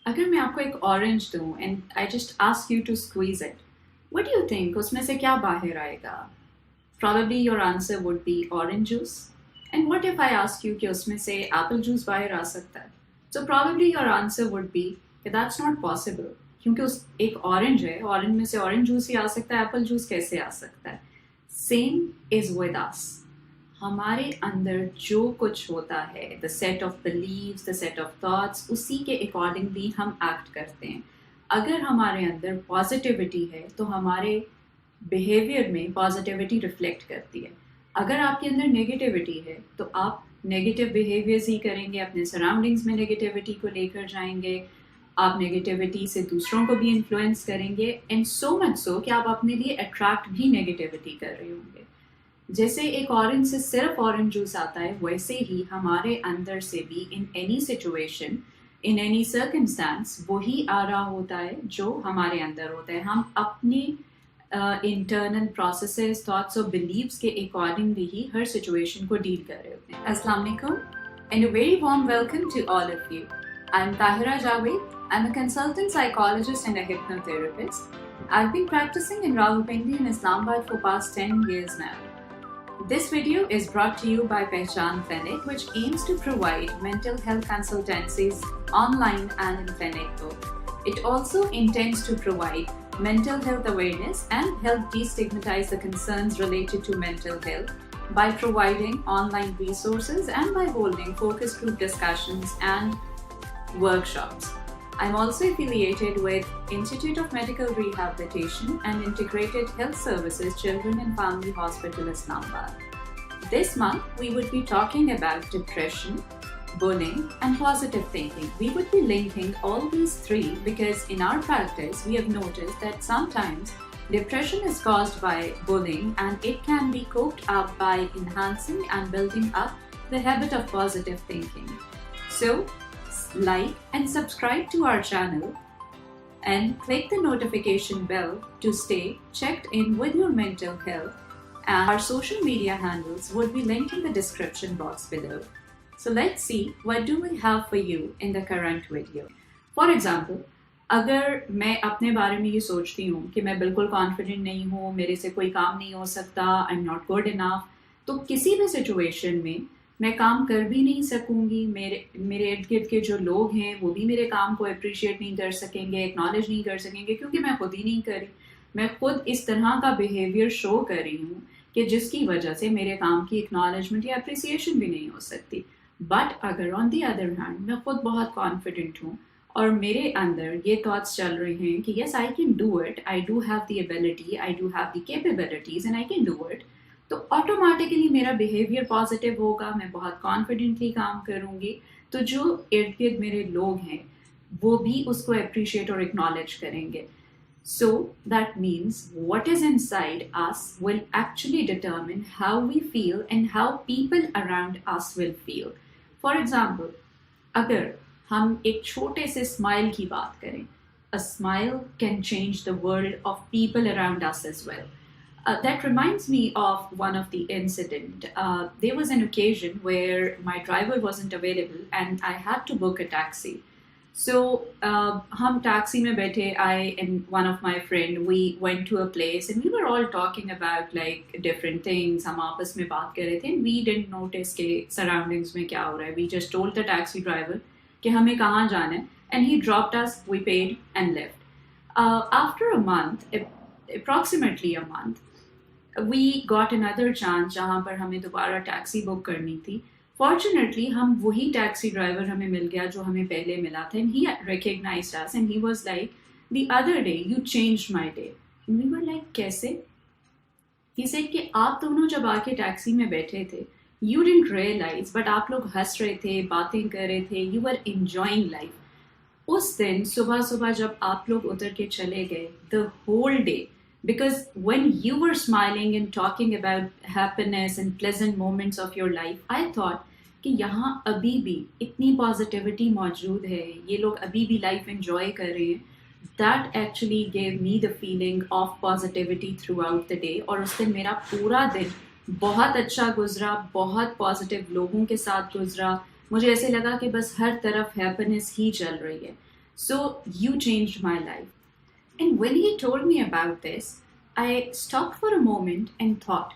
اگر میں آپ کو ایک اورنج دوں and I just ask you to squeeze it, what do you think اس میں سے کیا باہر آئے گا؟ Probably your answer would be orange juice. And what if I ask you کہ اس میں سے ایپل جوس باہر آ سکتا ہے؟ So probably your answer would be کہ دیٹس ناٹ پاسبل، کیونکہ اس ایک اورنج ہے، اورنج میں سے اورنج جوس ہی آ سکتا ہے، ایپل جوس کیسے آ سکتا ہے؟ Same is with us. ہمارے اندر جو کچھ ہوتا ہے، the set of beliefs, the set of thoughts, اسی کے اکارڈنگلی ہم ایکٹ کرتے ہیں. اگر ہمارے اندر پازیٹیوٹی ہے تو ہمارے بیہیویئر میں پازیٹیوٹی ریفلیکٹ کرتی ہے. اگر آپ کے اندر نگیٹیوٹی ہے تو آپ نگیٹیو بیہیویئرز ہی کریں گے، اپنے سراؤنڈنگز میں نگیٹیوٹی کو لے کر جائیں گے، آپ نگیٹیوٹی سے دوسروں کو بھی انفلوئنس کریں گے، اینڈ سو مچ سو کہ آپ اپنے لیے اٹریکٹ بھی نگیٹیوٹی کر رہے ہوں گے. جیسے ایک اورنج سے صرف اورنج جوس آتا ہے، ویسے ہی ہمارے اندر سے بھی in any situation, in any circumstance وہی آ رہا ہوتا ہے جو ہمارے اندر ہوتا ہے. ہم اپنے انٹرنل پروسیسز، تھاٹس اور بلیوس کے اکارڈنگلی ہی ہر سچویشن کو ڈیل کر رہے ہوتے ہیں. السلام علیکم and a very warm welcome to all of you. I am Tahira Javed. I'm a consultant psychologist and a hypnotherapist. I've been practicing in Rawalpindi in Islamabad for past 10 years now. This video is brought to you by Pehchan Clinic, which aims to provide mental health consultancies online and in clinic both. It also intends to provide mental health awareness and help destigmatize the concerns related to mental health by providing online resources and by holding focus group discussions and workshops. I'm also affiliated with Institute of Medical Rehabilitation and Integrated Health Services Children and Family Hospital, Islamabad. This month, we would be talking about depression, bullying, and positive thinking. We would be linking all these three because in our practice, we have noticed that sometimes depression is caused by bullying and it can be coped up by enhancing and building up the habit of positive thinking. So, like and subscribe to our channel and click the notification bell to stay checked in with your mental health, and our social media handles would be linked in the description box below. So let's see what do we have for you in the current video. For example, اگر میں اپنے بارے میں یہ سوچتی ہوں کہ میں بالکل کانفیڈنٹ نہیں ہوں، میرے سے کوئی کام نہیں ہو سکتا، آئی ایم ناٹ گڈ انف، تو کسی بھی سچویشن میں میں کام کر بھی نہیں سکوں گی. میرے ارد گرد کے جو لوگ ہیں وہ بھی میرے کام کو اپریشیٹ نہیں کر سکیں گے، ایکنالج نہیں کر سکیں گے، کیونکہ میں خود ہی نہیں کری. میں خود اس طرح کا بیہیویئر شو کر رہی ہوں کہ جس کی وجہ سے میرے کام کی ایکنالجمنٹ یا اپریسیشن بھی نہیں ہو سکتی. بٹ اگر آن دی ادر ہینڈ میں خود بہت کانفیڈنٹ ہوں اور میرے اندر یہ تھاٹس چل رہے ہیں کہ yes I can do it, I do have the ability, I do have the capabilities and I can do it, تو آٹومیٹکلی میرا بیہیویئر پازیٹیو ہوگا، میں بہت کانفیڈنٹلی کام کروں گی. تو جو ارد گرد میرے لوگ ہیں وہ بھی اس کو اپریشیٹ اور اکنالج کریں گے. So that means what is in side us will actually determine how we feel and how people around us will feel. For example, اگر ہم ایک چھوٹے سے اسمائل کی بات کریں، a smile can change the world of people around us as well. That reminds me of one of the incident. There was an occasion where my driver wasn't available and I had to book a taxi. So hum taxi mein baithe, I and one of my friend, we went to a place and we were all talking about like different things. Hum aapas mein baat kar rahe the and we didn't notice ke surroundings mein kya ho raha hai. We just told the taxi driver کہ ہمیں کہاں جانا ہے and he dropped us, we paid and left. After a month, approximately a month, we got another chance جہاں پر ہمیں دوبارہ taxi book کرنی تھی. فارچونیٹلی ہم وہی ٹیکسی ڈرائیور ہمیں مل گیا جو ہمیں پہلے ملا تھا and he recognized us and he was like, the other day you changed my day. And we were like, کیسے؟ He said کہ آپ دونوں جب آ کے ٹیکسی میں بیٹھے تھے you didn't realize but آپ لوگ ہنس رہے تھے، باتیں کر رہے تھے، you were enjoying life. اس دن صبح صبح جب آپ لوگ اتر کے چلے گئے، the whole day, because when you were smiling and talking about happiness and pleasant moments of your life, I thought کہ یہاں ابھی بھی اتنی پازیٹیوٹی موجود ہے، یہ لوگ ابھی بھی لائف انجوائے کر رہے ہیں. That actually gave me the feeling of positivity throughout the day. اور اس دن میرا پورا دن بہت اچھا گزرا، بہت پازیٹیو لوگوں کے ساتھ گزرا. مجھے ایسے لگا کہ بس ہر طرف ہیپینس ہی چل رہی ہے. So you changed my life. And when he told me about this, I stopped for a moment and thought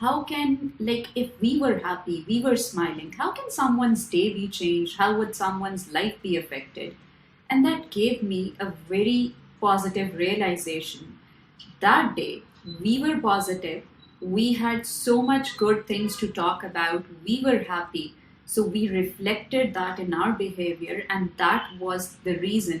how can, like, if we were happy, we were smiling, how can someone's day be changed, how would someone's life be affected? And that gave me a very positive realization. That day we were positive, we had so much good things to talk about, we were happy, so we reflected that in our behavior, and that was the reason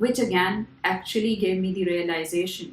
which again actually gave me the realization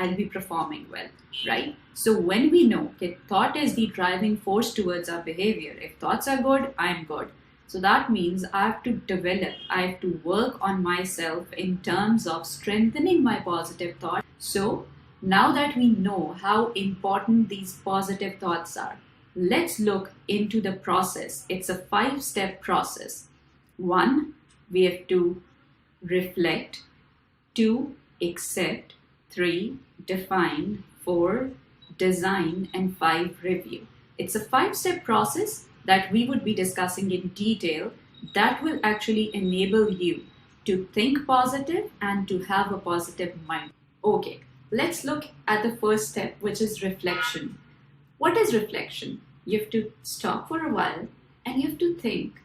I'll be performing well, right? So when we know that thought is the driving force towards our behavior, if thoughts are good, I'm good. So that means I have to develop, I have to work on myself in terms of strengthening my positive thought. So now that we know how important these positive thoughts are, let's look into the process. It's a 5-step process. 1, we have to reflect. 2, accept. 3, define. 4, design. And 5, review. It's a 5-step process that we would be discussing in detail that will actually enable you to think positive and to have a positive mind. Okay, let's look at the first step, which is reflection. What is reflection? You have to stop for a while and you have to think.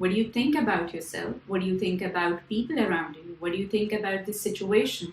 What do you think about yourself? What do you think about people around you? What do you think about this situation?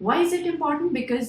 Why is it important? Because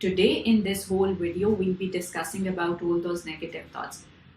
Today in this whole video we'll be discussing about all those negative thoughts.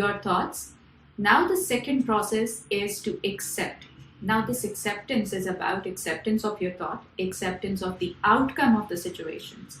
your thoughts, now the second process is to accept. Now this acceptance is about acceptance of your thought, acceptance of the outcome of the situations.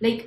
Like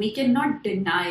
We cannot deny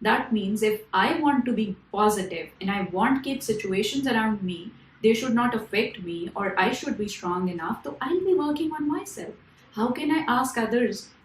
That means if I want to be positive and I want keep situations around me, they should not affect me, or I should be strong enough, so I'll be working on myself. How can I ask others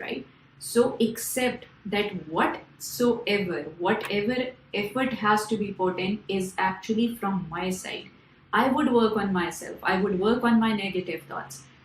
right? So accept that whatever effort has to be put in is actually from my side. I would work on myself. I would work on my negative thoughts.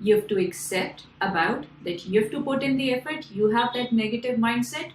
you have to accept about that you have to put in the effort. You have that negative mindset,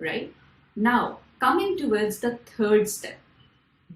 right? Now coming towards the third step,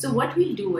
So what we'll do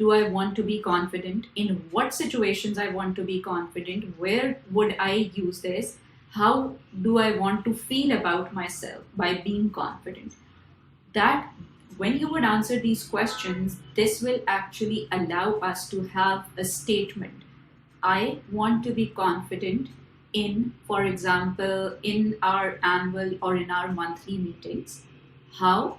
do I want to be confident? In what situations I want to be confident? Where would I use this? How do I want to feel about myself by being confident? That when you would answer these questions, this will actually allow us to have a statement. I want to be confident in, for example, in our annual or in our monthly meetings. How?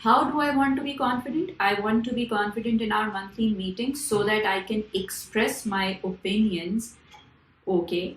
How do I want to be confident? I want to be confident in our monthly meetings so that I can express my opinions. Okay,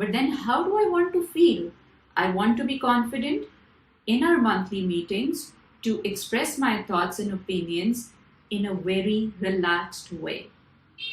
But then how do I want to feel? I want to be confident in our monthly meetings to express my thoughts and opinions in a very relaxed way.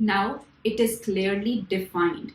Now it is clearly defined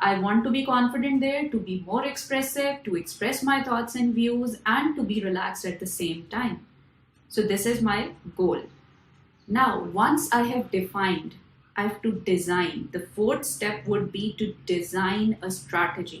I want to be confident there, to be more expressive, to express my thoughts and views, and to be relaxed at the same time. So this is my goal. Now, once I have defined, I have to design. The fourth step would be to design a strategy.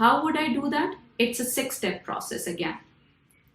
How would I do that? It's a 6-step process again.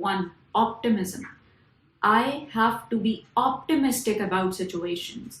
1. Optimism. I have to be optimistic about situations.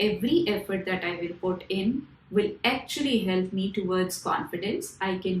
every effort that I will put in will actually help me towards confidence. I can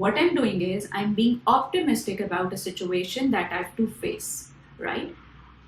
What I'm doing is I'm being optimistic about a situation that I have to face, right?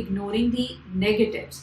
ignoring the negatives.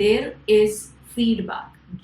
there is feedback.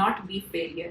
not be failure.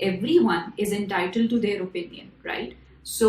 Everyone is entitled to their opinion, right? So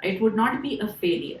It would not be a failure.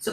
So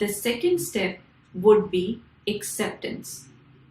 the second step would be acceptance.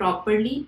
properly,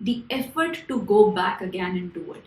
the effort to go back again and do it.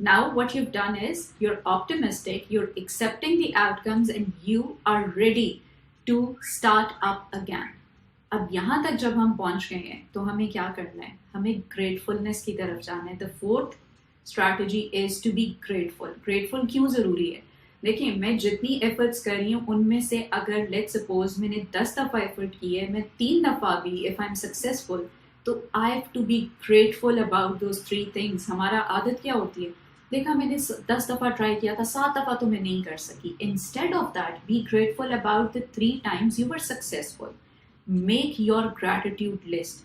Now what you've done is you're optimistic, you're accepting the outcomes, and you are ready to start up again. اب یہاں تک جب ہم پہنچ گئے ہیں تو ہمیں کیا کرنا ہے؟ ہمیں گریٹفلنس کی طرف جانا ہے. The fourth strategy is to be grateful. Grateful کیوں ضروری ہے؟ دیکھیں میں جتنی ایفرٹس کر رہی ہوں ان میں سے اگر لیٹ سپوز میں نے 10 دفعہ ایفرٹ کی ہے، میں 3 دفعہ بھی اف آئی ایم سکسیزفل، تو I have to be grateful about those 3 things. ہمارا عادت کیا ہوتی ہے؟ دیکھا میں نے 10 دفعہ ٹرائی کیا تھا، 7 دفعہ تو میں نہیں کر سکی. Instead of that be grateful about the 3 times you were successful. Make your gratitude list.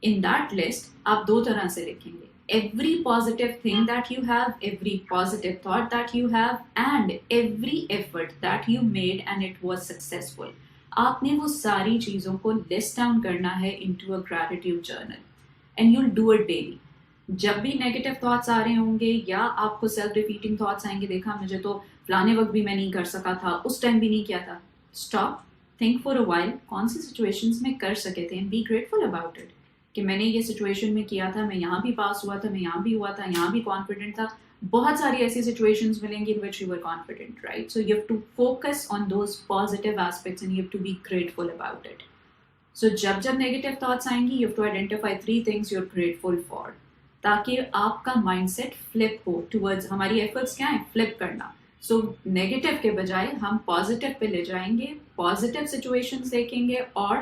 In that list آپ 2 طرح سے لکھیں گے. Every positive thing that you have, every positive thought that you have, and every effort that you made and it was successful. آپ نے وہ ساری چیزوں کو list down کرنا ہے into a gratitude journal and you'll do it daily. جب بھی نیگیٹو تھاٹس آ رہے ہوں گے یا آپ کو سیلف ریپیٹنگ تھاٹس آئیں گے، دیکھا مجھے تو فلانے وقت بھی میں نہیں کر سکا تھا، اس ٹائم بھی نہیں کیا تھا، stop, think for a while کون سی سچویشنس میں کر سکے تھے، بی گریٹفل اباؤٹ اٹ کہ میں نے یہ سچویشن میں کیا تھا، میں یہاں بھی پاس ہوا تھا، میں یہاں بھی ہوا تھا، یہاں بھی کانفیڈنٹ تھا. بہت ساری ایسی سچویشنز ملیں گی in which you were confident, right? So you have to focus on those positive aspects and you have to be grateful about it. So جب نیگیٹو تھاٹس آئیں گی، you have to identify 3 things you are grateful for, تاکہ آپ کا mindset flip ہو towards. ہماری efforts کیا ہیں؟ فلپ کرنا. سو نیگیٹو کے بجائے ہم پازیٹیو پہ لے جائیں گے، پازیٹیو سچویشنز دیکھیں گے اور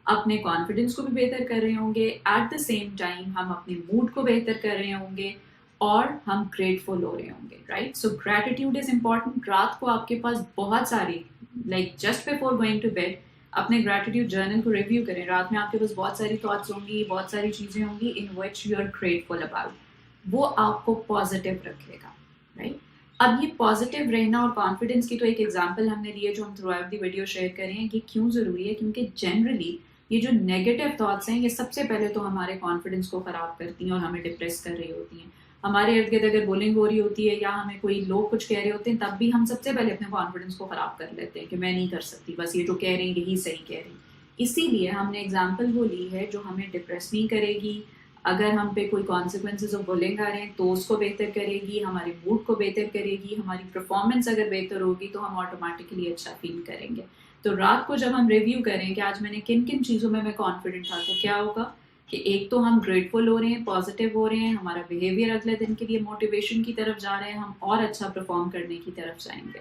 اپنے کانفیڈنس کو بھی بہتر کر رہے ہوں گے. ایٹ دا سیم ٹائم ہم اپنے موڈ کو بہتر کر رہے ہوں گے اور ہم گریٹفل ہو رہے ہوں گے، right? So gratitude is important. رات کو آپ کے پاس بہت ساری like just before going to bed اپنے گریٹیٹیوڈ جرنل کو ریویو کریں. رات میں آپ کے پاس بہت ساری تھاٹس ہوں گی، بہت ساری چیزیں ہوں گی in which you are grateful about. وہ آپ کو پازیٹیو رکھے گا، رائٹ؟ اب یہ پازیٹیو رہنا اور کانفیڈنس کی تو ایک ایگزامپل ہم نے لی ہے جو ہم through out the video share کر رہے ہیں. یہ کیوں ضروری ہے؟ کیونکہ جنرلی یہ جو نیگیٹو تھاٹس ہیں یہ سب سے پہلے تو ہمارے کانفیڈنس کو خراب کرتی ہیں اور ہمیں ڈپریس کر رہی ہوتی ہیں. ہمارے ارد گرد اگر بولنگ ہو رہی ہوتی ہے یا ہمیں کوئی لوگ کچھ کہہ رہے ہوتے ہیں تب بھی ہم سب سے پہلے اپنے کانفیڈنس کو خراب کر لیتے ہیں کہ میں نہیں کر سکتی، بس یہ جو کہہ رہی ہیں یہی صحیح کہہ رہی. اسی لیے ہم نے ایگزامپل وہ لی ہے جو ہمیں ڈپریس نہیں کرے گی. اگر ہم پہ کوئی کانسیکوینسز آف بولنگ آ رہے ہیں تو اس کو بہتر کرے گی، ہمارے موڈ کو بہتر کرے گی، ہماری پرفارمنس اگر بہتر ہوگی تو ہم آٹومیٹکلی اچھا فیل کریں گے. تو رات کو جب ہم ریویو کریں کہ آج میں نے کن کن چیزوں میں کانفیڈنٹ تھا، تو کیا ہوگا کہ ایک تو ہم گریٹفل ہو رہے ہیں، پازیٹیو ہو رہے ہیں، ہمارا بیہیویئر اگلے دن کے لیے موٹیویشن کی طرف جا رہے ہیں، ہم اور اچھا پرفارم کرنے کی طرف جائیں گے.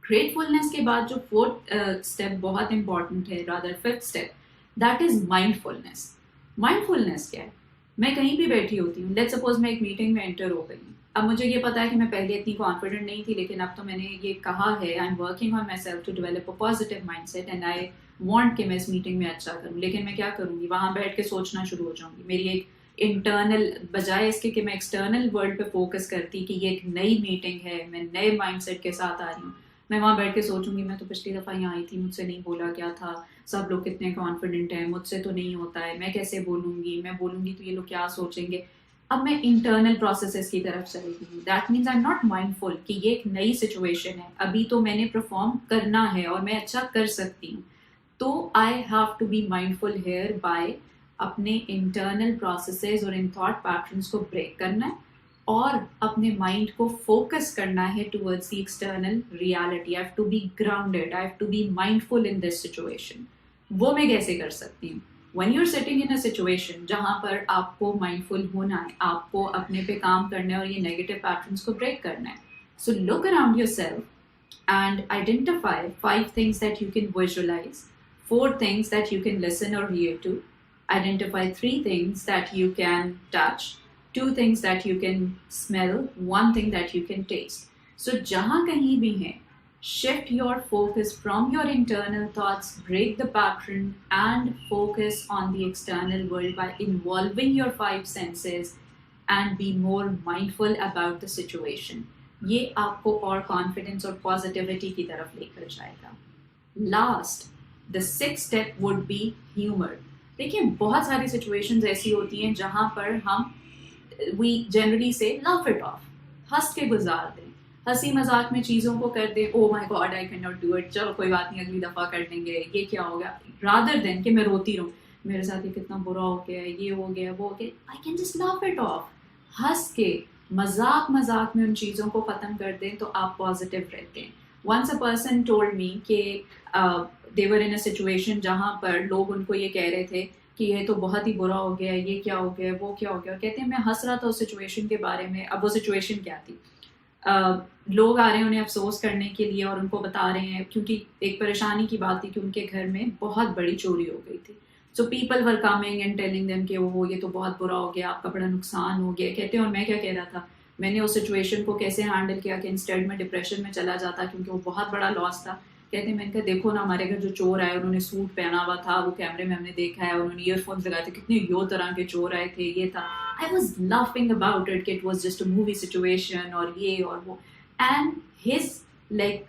گریٹفلنس کے بعد جو 4th اسٹیپ بہت امپورٹنٹ ہے، rather 5th step, that is mindfulness. Mindfulness کیا ہے؟ میں کہیں بھی بیٹھی ہوتی ہوں، لیٹ سپوز میں ایک میٹنگ میں انٹر ہو گئی ہوں. اب مجھے یہ پتا ہے کہ میں پہلے اتنی کانفیڈنٹ نہیں تھی، لیکن اب تو میں نے یہ کہا ہے I am working on myself to develop a positive mindset and I want کہ میں اس میٹنگ میں اچھا کروں. لیکن میں کیا کروں گی؟ وہاں بیٹھ کے سوچنا شروع ہو جاؤں گی. میری ایک انٹرنل، بجائے اس کے کہ میں ایکسٹرنل ورلڈ پہ فوکس کرتی کہ یہ ایک نئی میٹنگ ہے، میں نئے مائنڈ سیٹ کے ساتھ آ رہی ہوں، میں وہاں بیٹھ کے سوچوں گی میں تو پچھلی دفعہ یہاں آئی تھی، مجھ سے نہیں بولا کیا تھا، سب لوگ کتنے کانفیڈنٹ ہیں، مجھ سے تو نہیں ہوتا ہے، میں کیسے بولوں گی، میں بولوں گی تو یہ لوگ کیا سوچیں گے. اب میں انٹرنل پروسیسز کی طرف چلی گئی. That means I am not mindful کہ یہ ایک نئی سچویشن ہے، ابھی تو میں نے پرفارم کرنا ہے اور میں اچھا کر سکتی ہوں. تو I have to be mindful here by اپنے انٹرنل پروسیسز اور ان تھاٹ پیٹرنس کو بریک کرنا ہے اور اپنے مائنڈ کو فوکس کرنا ہے towards the external reality. I have to be grounded, I have to be mindful in this situation. وہ میں کیسے کر سکتی ہوں؟ when you're sitting in a situation جہاں پر آپ کو مائنڈ فل ہونا ہے، آپ کو اپنے پہ کام کرنا ہے اور یہ نیگیٹو پیٹرنس کو بریک کرنا ہے. So look around yourself and identify 5 things that you can visualize, 4 things that you can listen or hear to, identify 3 things that you can touch, 2 things that you can smell, 1 thing that you can taste. So جہاں کہیں بھی ہیں، shift your focus from your internal thoughts, break the pattern and focus on the external world by involving your 5 senses and be more mindful about the situation. یہ آپ کو اور confidence اور positivity کی طرف لے کر جائے گا. Last, the 6th step would be humor. دیکھیں بہت ساری situations ایسی ہوتی ہیں جہاں پر ہم we generally say laugh it off, ہنس کے گزار دیں، ہنسی مذاق میں چیزوں کو کر دیں. Oh my god I can not do it, چلو کوئی بات نہیں اگلی دفعہ کر دیں گے، یہ کیا ہو گیا، رادر دین کہ میں روتی رہوں میرے ساتھ یہ کتنا برا ہو گیا، یہ ہو گیا وہ ہو گیا. I can just laugh it off. ہنس کے مذاق میں ان چیزوں کو ختم کر دیں تو آپ پازیٹیو رہتے ہیں. once a person told me کہ they were in a situation جہاں پر لوگ ان کو یہ کہہ رہے تھے کہ یہ تو بہت ہی برا ہو گیا, یہ کیا ہو گیا, وہ کیا ہو گیا. کہتے ہیں میں ہنس رہا تھا اس سچویشن کے بارے میں. اب وہ سچویشن کیا تھی, لوگ آ رہے ہیں انہیں افسوس کرنے کے لیے اور ان کو بتا رہے ہیں, کیونکہ ایک پریشانی کی بات تھی کہ ان کے گھر میں بہت بڑی چوری ہو گئی تھی. So people were coming and telling them کہ وہ یہ تو بہت برا ہو گیا, آپ کا بڑا نقصان ہو گیا. کہتے ہیں اور میں کیا کہہ رہا تھا, میں نے اس سچویشن کو کیسے ہینڈل کیا کہ انسٹیڈ میں ڈپریشن میں چلا جاتا کیونکہ وہ بہت بڑا لاس تھا. کہتے ہیں میں نے کہا دیکھو نا ہمارے گھر جو چور آئے انہوں نے سوٹ پہنا ہوا تھا, وہ کیمرے میں ہم نے دیکھا ہے, انہوں نے ایئر فونس لگائے تھے, کتنے یو طرح کے چور آئے تھے, یہ تھا. I was laughing about it کہ it was just a movie situation اور یہ اور وہ. And his like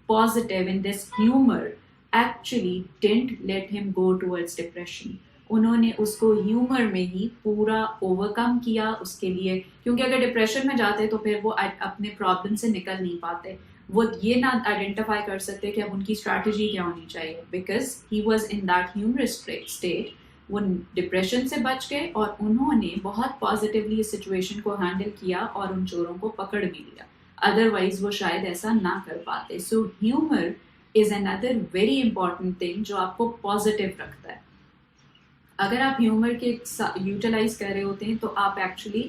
positive in this humour actually didn't let ہم گو ٹورڈز ڈپریشن. انہوں نے اس کو ہیومر میں ہی پورا اوور کم کیا اس کے لیے, کیونکہ اگر ڈپریشن میں جاتے تو پھر وہ اپنے پرابلم سے نکل نہیں پاتے, وہ یہ نہ آئیڈینٹیفائی کر سکتے کہ اب ان کی اسٹریٹجی کیا ہونی چاہیے, because he was in that humorous state. وہ ڈپریشن سے بچ گئے اور انہوں نے بہت پازیٹیولی اس سچویشن کو ہینڈل کیا اور ان چوروں کو پکڑ بھی لیا, ادروائز وہ شاید ایسا نہ کر پاتے. سو ہیومر از اندر ویری امپورٹنٹ تھنگ جو آپ کو پازیٹیو رکھتا ہے. اگر آپ ہیومر کے یوٹیلائز کر رہے ہوتے ہیں تو آپ ایکچولی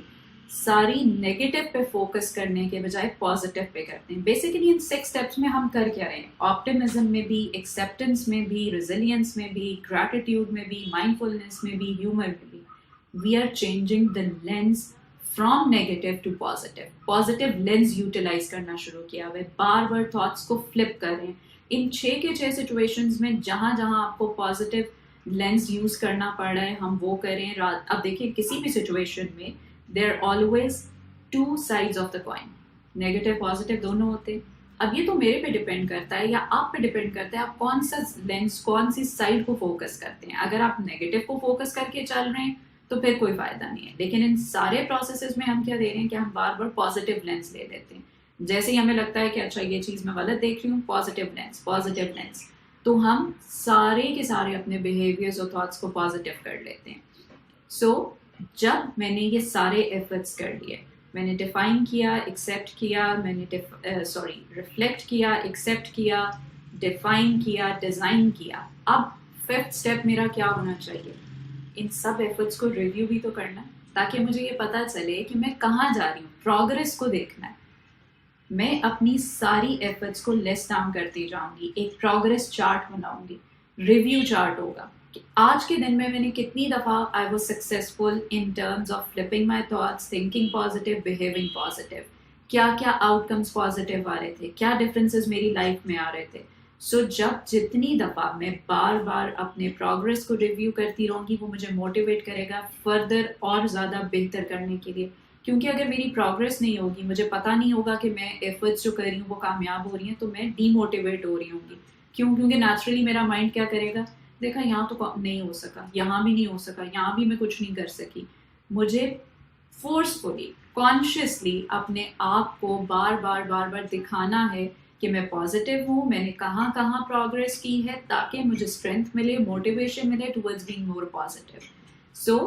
ساری نیگیٹو پہ فوکس کرنے کے بجائے پازیٹیو پہ کرتے ہیں. بیسیکلی ان 6 اسٹیپس میں ہم کر کیا رہے ہیں, آپٹیمزم میں بھی, ایکسیپٹنس میں بھی, ریزیلینس میں بھی, گریٹیٹیوڈ میں بھی, مائنڈ فلنس میں بھی, ہیومر میں بھی. We are changing the lens from negative to positive. Positive lens utilise کرنا شروع کیا ہوا ہے, بار بار تھاٹس کو فلپ کر رہے ہیں. ان 6 کے 6 سچویشنز میں جہاں جہاں آپ کو پازیٹیو لینس یوز کرنا پڑ رہا ہے ہم وہ کریں. اب دیکھیں کسی بھی سچویشن میں there are always two sides of the coin, negative positive دونوں ہوتے. اب یہ تو میرے پہ ڈپینڈ کرتا ہے یا آپ پہ ڈپینڈ کرتا ہے آپ کون سا لینس کون سی سائڈ کو فوکس کرتے ہیں. اگر آپ نیگیٹو کو فوکس کر کے چل رہے ہیں تو پھر کوئی فائدہ نہیں ہے. لیکن ان سارے پروسیسز میں ہم کیا دے رہے ہیں کہ ہم بار بار پازیٹیو لینس لے لیتے ہیں. جیسے ہی ہمیں لگتا ہے کہ اچھا یہ چیز میں غلط دیکھ رہی ہوں, پازیٹیو لینس پازیٹیو لینس, تو ہم سارے کے سارے اپنے بیہیویئرز اور تھاٹس کو پازیٹیو کر لیتے ہیں. سو جب میں نے یہ سارے ایفرٹس کر لیے, میں نے ڈیفائن کیا, ایکسیپٹ کیا, میں نے ریفلیکٹ کیا, ایکسیپٹ کیا, ڈیفائن کیا, ڈیزائن کیا. اب 5th اسٹیپ میرا کیا ہونا چاہیے, ان سب ایفرٹس کو ریویو بھی تو کرنا ہے تاکہ مجھے یہ پتہ چلے کہ میں کہاں جا رہی ہوں, پروگریس کو دیکھنا ہے. میں اپنی ساری ایفرٹس کو لیس ڈاؤن کرتی جاؤں گی, ایک پروگریس چارٹ بناؤں گی, ریویو چارٹ ہوگا کہ آج کے دن میں نے کتنی دفعہ I was successful in terms of flipping my thoughts, thinking positive, behaving positive, کیا کیا آؤٹ کمس پازیٹیو آ رہے تھے, کیا ڈفرینسز میری لائف میں آ رہے تھے. سو جب جتنی دفعہ میں بار بار اپنے پروگریس کو ریویو کرتی رہوں گی وہ مجھے موٹیویٹ کرے گا فردر اور زیادہ بہتر کرنے کے لیے. کیونکہ اگر میری پروگریس نہیں ہوگی, مجھے پتہ نہیں ہوگا کہ میں ایفرٹس جو کر رہی ہوں وہ کامیاب ہو رہی ہیں, تو میں ڈی موٹیویٹ ہو رہی ہوں گی. کیوں؟ کیونکہ نیچرلی میرا مائنڈ کیا کرے گا, دیکھا یہاں تو نہیں ہو سکا, یہاں بھی نہیں ہو سکا, یہاں بھی میں کچھ نہیں کر سکی. مجھے فورسفلی کانشیسلی اپنے آپ کو بار بار بار بار دکھانا ہے کہ میں پازیٹیو ہوں, میں نے کہاں کہاں پروگریس کی ہے, تاکہ مجھے اسٹرینتھ ملے, موٹیویشن ملے towards being more positive. So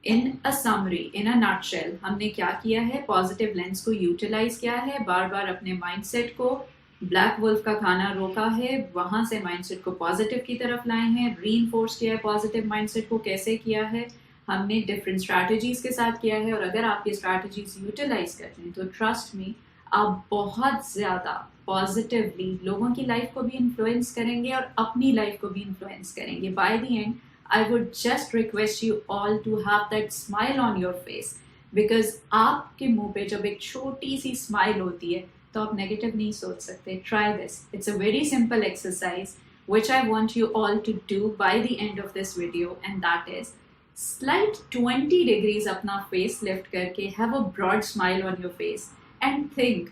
in a summary, in a nutshell, ہم نے کیا کیا ہے, پازیٹیو لینس کو یوٹیلائز کیا ہے, بار بار اپنے مائنڈ سیٹ کو بلیک ولف کا کھانا روکا ہے, وہاں سے مائنڈ سیٹ کو پازیٹیو کی طرف لائے ہیں, ری انفورس کیا ہے پازیٹیو مائنڈ سیٹ کو کیسے کیا ہے, ہم نے ڈفرینٹ اسٹریٹجیز کے ساتھ کیا ہے. اور اگر آپ یہ اسٹریٹجیز یوٹیلائز کرتے ہیں تو ٹرسٹ می آپ بہت زیادہ پازیٹیولی لوگوں کی لائف کو بھی انفلوئنس کریں گے اور اپنی لائف کو بھی انفلوئنس کریں گے. By the end I would just request you all to have that smile on your face, because آپ کے منہ پہ جب ایک چھوٹی سی اسمائل ہوتی ہے تو آپ نیگیٹو نہیں سوچ سکتے. Try this. It's a very simple exercise which I want you all to do by the end of this video, and that is slight 20 degrees اپنا face lift کر کے have a broad smile on your face and think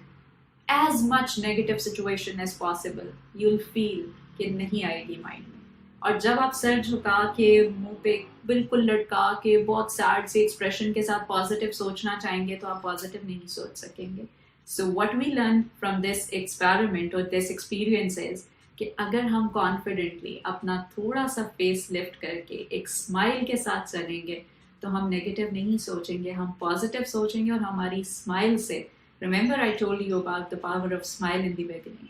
as much negative situation as possible. You'll feel کہ نہیں آئے گی mind میں. اور جب آپ سر جھکا کے منہ پہ بالکل لٹکا کے بہت سیڈ سے ایکسپریشن کے ساتھ پازیٹیو سوچنا چاہیں گے تو آپ پازیٹیو نہیں سوچ سکیں گے. So what we learn from this experiment اور دس ایکسپیرئنس از کہ اگر ہم کانفیڈنٹلی اپنا تھوڑا سا فیس لفٹ کر کے ایک اسمائل کے ساتھ چلیں گے تو ہم نیگیٹو نہیں سوچیں گے, ہم پازیٹیو سوچیں گے, اور ہماری اسمائل سے Remember I told you about the power of smile in the beginning.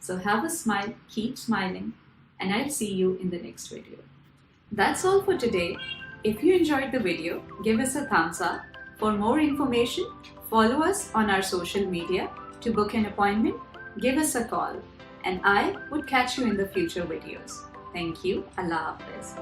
So have a smile, keep smiling, and I'll see you in the next video. That's all for today. If you enjoyed the video, give us a thumbs up. For more information, follow us on our social media. To book an appointment, give us a call, and I would catch you in the future videos. Thank you. Allah Hafiz.